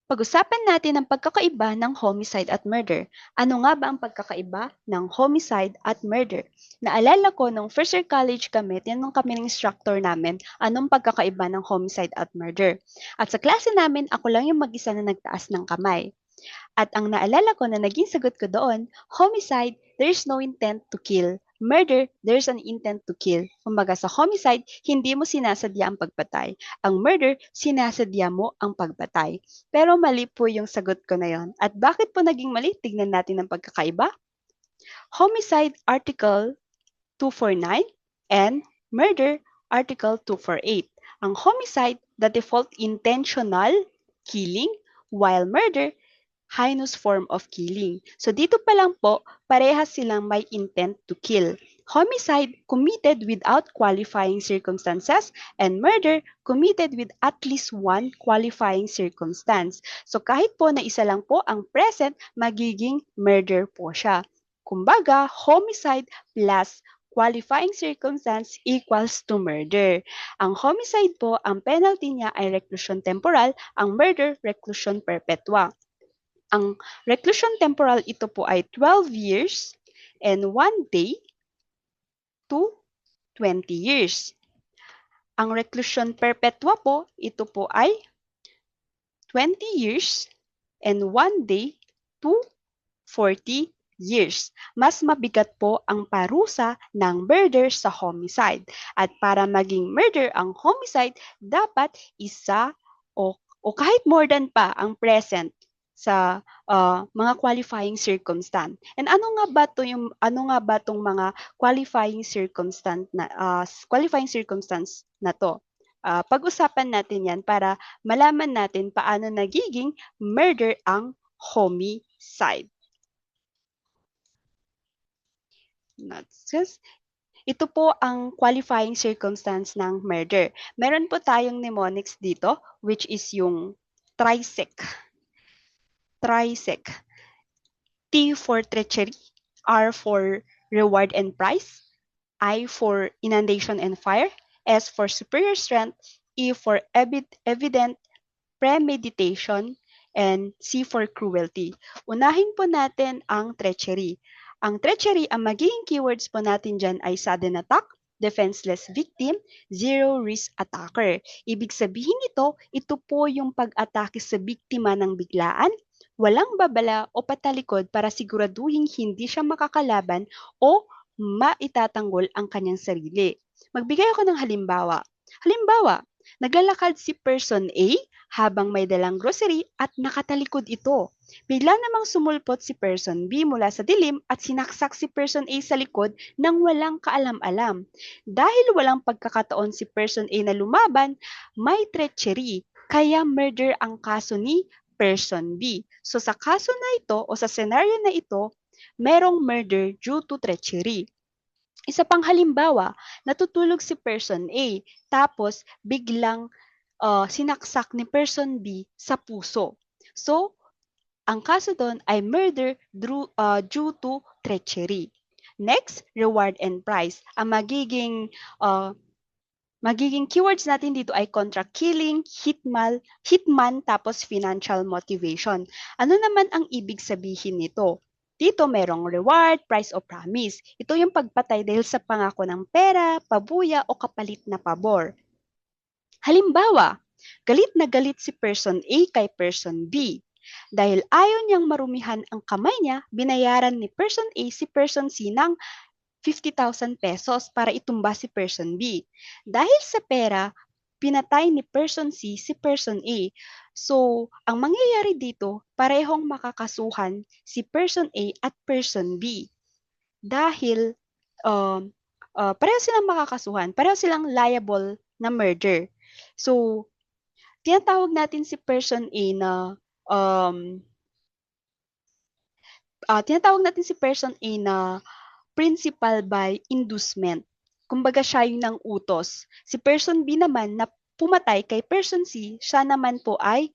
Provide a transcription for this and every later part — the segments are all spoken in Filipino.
Pag-usapan natin ang pagkakaiba ng homicide at murder. Ano nga ba ang pagkakaiba ng homicide at murder? Naalala ko nung first year college kami, tinanong kami ng instructor namin anong pagkakaiba ng homicide at murder. At sa klase namin, ako lang yung mag-isa na nagtaas ng kamay. At ang naalala ko na naging sagot ko doon, homicide, there's no intent to kill. Murder, there's an intent to kill. Kumbaga sa homicide, hindi mo sinasadya ang pagpatay. Ang murder, sinasadya mo ang pagpatay. Pero mali po yung sagot ko na yon. At bakit po naging mali? Tignan natin ang pagkakaiba. Homicide, Article 249 and murder, Article 248. Ang homicide, the default intentional killing, while murder, heinous form of killing. So dito pa lang po, parehas silang may intent to kill. Homicide committed without qualifying circumstances and murder committed with at least one qualifying circumstance. So kahit po na isa lang po ang present, magiging murder po siya. Kumbaga, homicide plus qualifying circumstance equals to murder. Ang homicide po, ang penalty niya ay reclusion temporal, ang murder, reclusion perpetua. Ang reclusion temporal ito po ay 12 years and 1 day to 20 years. Ang reclusion perpetua po, ito po ay 20 years and 1 day to 40 years. Mas mabigat po ang parusa ng murder sa homicide. At para maging murder ang homicide, dapat isa o kahit more than pa ang present sa mga qualifying circumstance. And ano nga ba tong mga qualifying circumstance na to? Pag-usapan natin 'yan para malaman natin paano nagiging murder ang homicide. Ito po ang qualifying circumstance ng murder. Meron po tayong mnemonics dito, which is yung TRISEC. TRISEC. T for treachery, R for reward and prize, I for inundation and fire, S for superior strength, E for evident premeditation, and C for cruelty. Unahin po natin ang treachery. Ang treachery, ang magiging keywords po natin dyan ay sudden attack, defenseless victim, zero risk attacker. Ibig sabihin ito po yung pag-atake sa biktima ng biglaan, walang babala o patalikod para siguraduhin hindi siya makakalaban o maitatanggol ang kanyang sarili. Magbigay ako ng halimbawa. Halimbawa, naglalakad si person A habang may dalang grocery at nakatalikod ito. Bigla namang sumulpot si person B mula sa dilim at sinaksak si person A sa likod nang walang kaalam-alam. Dahil walang pagkakataon si person A na lumaban, may treachery, kaya murder ang kaso ni person B. So sa kaso na ito o sa scenario na ito, merong murder due to treachery. Isa pang halimbawa, natutulog si person A, tapos biglang sinaksak ni person B sa puso. So, ang kaso doon ay murder due to treachery. Next, reward and prize. Ang magiging keywords natin dito ay contract killing, hitman, tapos financial motivation. Ano naman ang ibig sabihin nito? Dito merong reward, prize o promise. Ito yung pagpatay dahil sa pangako ng pera, pabuya o kapalit na pabor. Halimbawa, galit na galit si person A kay person B. Dahil ayaw niyang marumihan ang kamay niya, binayaran ni person A si person C ng 50,000 pesos para itumba si person B. Dahil sa pera, pinatay ni person C si person A. So, ang mangyayari dito, parehong makakasuhan si person A at person B. Dahil pareho silang makakasuhan, pareho silang liable na murder. So, tinatawag natin si person A na principal by inducement. Kumbaga siya yung nang utos. Si person B naman na pumatay kay person C, siya naman po ay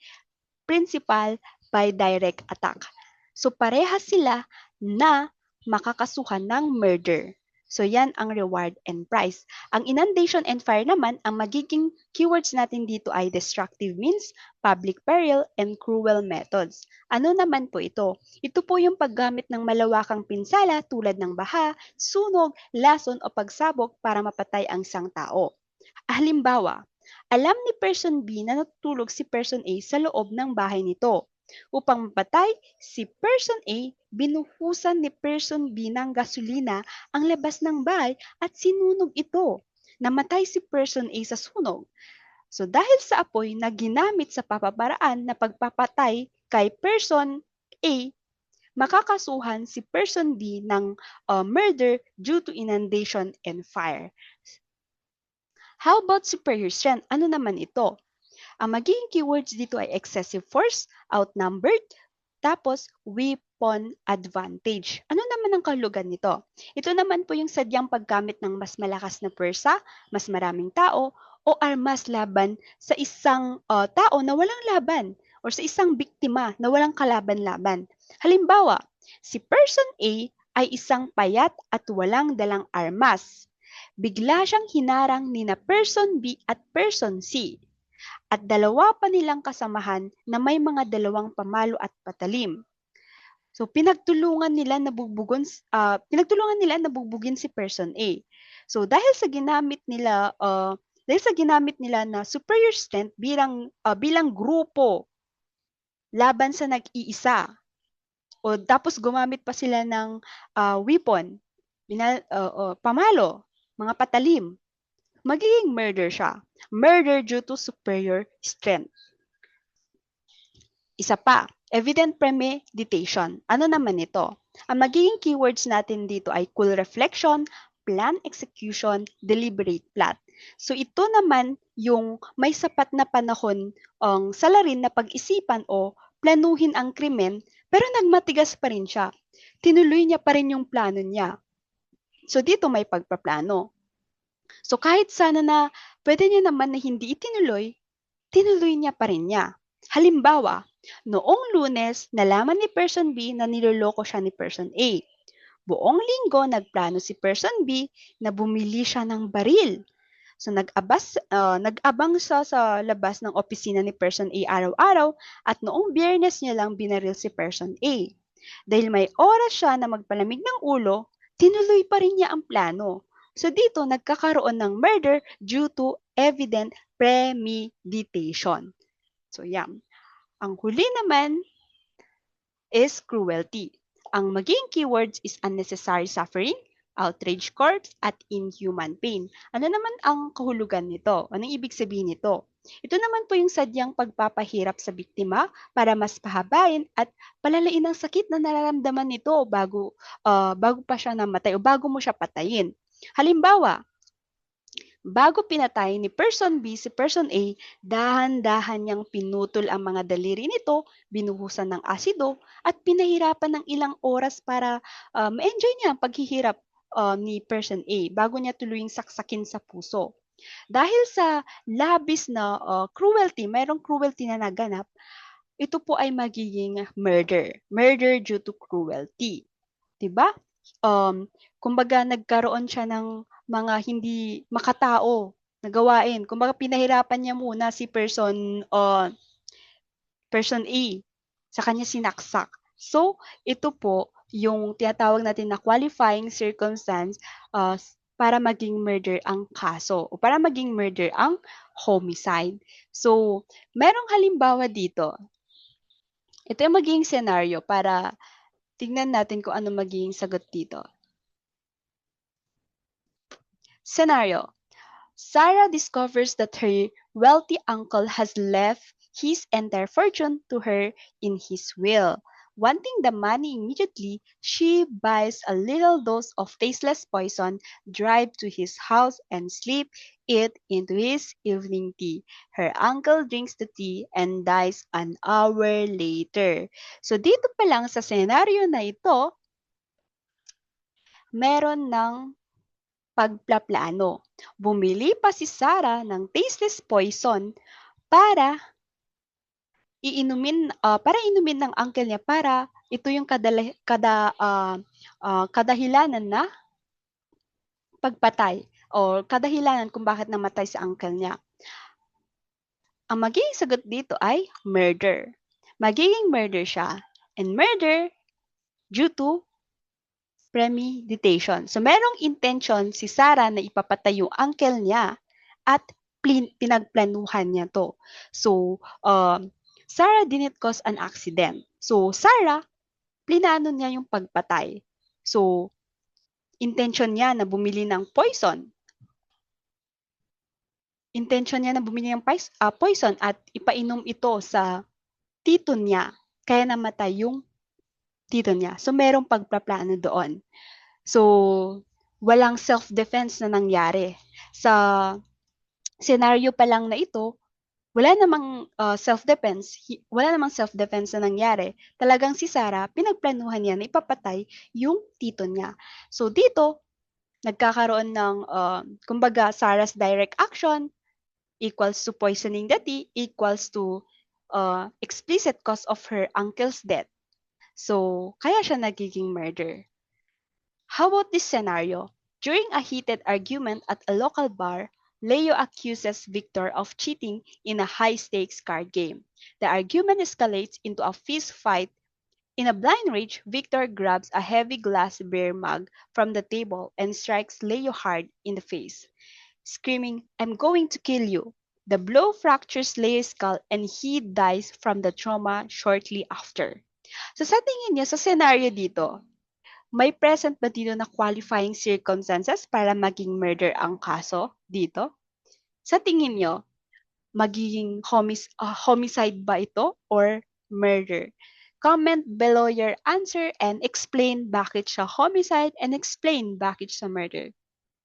principal by direct attack. So parehas sila na makakasuhan ng murder. So yan ang reward and prize. Ang inundation and fire naman, ang magiging keywords natin dito ay destructive means, public peril, and cruel methods. Ano naman po ito? Ito po yung paggamit ng malawakang pinsala tulad ng baha, sunog, lason o pagsabog para mapatay ang isang tao. Halimbawa, alam ni person B na natutulog si person A sa loob ng bahay nito. Upang mapatay si person A, binuhusan ni person B ng gasolina ang labas ng bahay at sinunog ito. Namatay si person A sa sunog. So dahil sa apoy na ginamit sa papaparaan na pagpapatay kay person A, makakasuhan si person B ng murder due to inundation and fire. How about superior strength? Ano naman ito? Ang magiging keywords dito ay excessive force, outnumbered, tapos weapon advantage. Ano naman ang kahulugan nito? Ito naman po yung sadyang paggamit ng mas malakas na pwersa, mas maraming tao, o armas laban sa isang tao na walang laban or sa isang biktima na walang kalaban-laban. Halimbawa, si person A ay isang payat at walang dalang armas. Bigla siyang hinarang ni na person B at person C at dalawa pa nilang kasamahan na may mga dalawang pamalo at patalim. So pinagtulungan nila na bubugin si person A. So dahil sa ginamit nila na superior strength bilang grupo laban sa nag-iisa. O tapos gumamit pa sila ng weapon, pamalo, mga patalim. Magiging murder siya. Murder due to superior strength. Isa pa, evident premeditation. Ano naman ito? Ang magiging keywords natin dito ay cool reflection, plan execution, deliberate plot. So ito naman yung may sapat na panahon ang salarin na pag-isipan o planuhin ang krimen pero nagmatigas pa rin siya. Tinuloy niya pa rin yung plano niya. So dito may pagpaplano. So kahit sana na pwede niya naman na hindi itinuloy, tinuloy niya pa rin niya. Halimbawa, noong Lunes, nalaman ni person B na niloloko siya ni person A. Buong linggo, nagplano si person B na bumili siya ng baril. So nag-abang siya sa labas ng opisina ni person A araw-araw at noong Biyernes niya lang binaril si person A. Dahil may oras siya na magpalamig ng ulo, tinuloy pa rin niya ang plano. So dito, nagkakaroon ng murder due to evident premeditation. So yan. Ang huli naman is cruelty. Ang magiging keywords is unnecessary suffering, outrage corpse, at inhuman pain. Ano naman ang kahulugan nito? Anong ibig sabihin nito? Ito naman po yung sadyang pagpapahirap sa biktima para mas pahabain at palalain ang sakit na nararamdaman nito bago pa siya namatay o bago mo siya patayin. Halimbawa, bago pinatay ni person B si person A, dahan-dahan niyang pinutol ang mga daliri nito, binuhusan ng asido, at pinahirapan ng ilang oras para ma-enjoy niya ang paghihirap ni person A bago niya tuluying saksakin sa puso. Dahil sa labis na cruelty, mayroong cruelty na naganap, ito po ay magiging murder. Murder due to cruelty. Diba? Kumbaga nagkaroon siya ng mga hindi makatao na gawain. Kumbaga pinahirapan niya muna si person A. Sa kanya sinaksak. So, ito po yung tinatawag natin na qualifying circumstance para maging murder ang kaso o para maging murder ang homicide. So, merong halimbawa dito. Ito yung magiging scenario para tingnan natin kung ano magiging sagot dito. Scenario. Sarah discovers that her wealthy uncle has left his entire fortune to her in his will. Wanting the money immediately, she buys a little dose of tasteless poison, drives to his house, and sleeps it into his evening tea. Her uncle drinks the tea and dies an hour later. So dito pa lang sa senaryo na ito, meron ng pagplaplano. Bumili pa si Sarah ng tasteless poison para inumin ng uncle niya para ito yung kadahilanan na pagpatay o kadahilanan kung bakit namatay si uncle niya? Ang magiging sagot dito ay murder. Magiging murder siya. And murder due to premeditation. So, merong intention si Sarah na ipapatay yung uncle niya at pinagplanuhan niya to. So, Sarah didn't cause an accident. So, Sarah, plinano niya yung pagpatay. So, intention niya na bumili ng poison. Intention niya na bumili ng poison at ipainom ito sa tito niya. Kaya namatay yung tito niya. So, merong pagpaplano doon. So, walang self-defense na nangyari. Sa scenario pa lang na ito, wala namang self-defense na nangyari. Talagang si Sarah, pinagplanuhan niya na ipapatay yung tito niya. So, dito, nagkakaroon ng, kumbaga, Sarah's direct action equals to poisoning the tea equals to explicit cause of her uncle's death. So, kaya siya nagiging murder. How about this scenario? During a heated argument at a local bar, Leo accuses Victor of cheating in a high-stakes card game. The argument escalates into a fist fight. In a blind rage, Victor grabs a heavy glass beer mug from the table and strikes Leo hard in the face, screaming, "I'm going to kill you." The blow fractures Leo's skull and he dies from the trauma shortly after. So sa tingin niyo, sa scenario dito, may present ba dito na qualifying circumstances para maging murder ang kaso dito? Sa tingin nyo, magiging homicide ba ito or murder? Comment below your answer and explain bakit siya homicide and explain bakit siya murder.